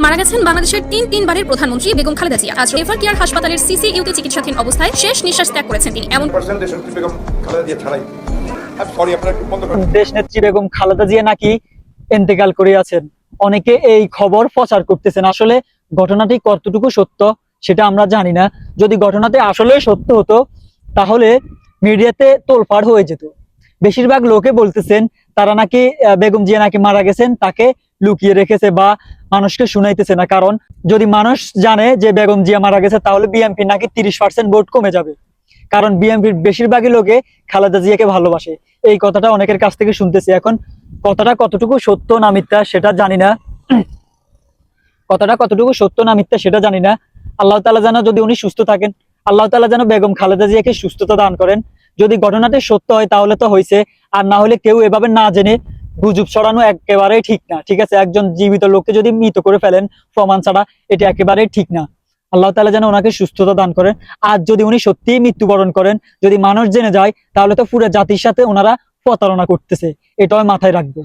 মারা গেছেন বাংলাদেশের তিনবারের প্রধানমন্ত্রী বেগম খালেদা জিয়া। আজ এভার কেয়ার হাসপাতালের সিসিইউতে চিকিৎসাধীন অবস্থায় শেষ নিঃশ্বাস ত্যাগ করেছেন তিনি। এমন দেশ নেত্রী বেগম খালেদা জিয়া নাকি ইন্তেকাল করে আছেন। অনেকে এই খবর প্রচার করতেছেন। আসলে ঘটনাটি কতটুকু সত্য সেটা আমরা জানি না। যদি ঘটনাটি আসলে সত্য হতো তাহলে মিডিয়াতে তোলপাড় হয়ে যেত। বেশিরভাগ লোকে বলতেছেন তারা নাকি বেগম জিয়া নাকি মারা গেছেন, তাকে লুকিয়ে রেখেছে বা মানুষকে শুনাইতেছে না। কারণ যদি মানুষ জানে যে বেগম জিয়া মারা গেছে তাহলে বিএনপি নাকি 30% ভোট কমে যাবে। কারণ বিএনপির বেশিরভাগই লোকে খালেদা জিয়াকে ভালোবাসে। এই কথাটা অনেকের কাছ থেকে শুনতেছি। এখন কথাটা কতটুকু সত্য না মিথ্যা সেটা জানি না। কথাটা কতটুকু সত্য না মিথ্যা সেটা জানি না। আল্লাহ তাআলা যেন, যদি উনি সুস্থ থাকেন, আল্লাহ তাআলা যেন বেগম খালেদা জিয়াকে সুস্থতা দান করেন। যদি ঘটনাটি সত্য হয় তাহলে তো হয়েছে, আর না হলে কেউ এভাবে না জেনে গুজব ছড়ানো একেবারেই ঠিক না। ঠিক আছে, একজন জীবিত লোককে যদি মৃত করে ফেলেন প্রমাণ ছাড়া, এটা একেবারেই ঠিক না। আল্লাহ তাআলা যেন ওনাকে সুস্থতা দান করেন। আর যদি উনি সত্যিই মৃত্যুবরণ করেন, যদি মানুষ জেনে যায়, তাহলে তো পুরো জাতির সাথে ওনারা প্রতারণা করতেছে। এটাও মাথায় রাখবো।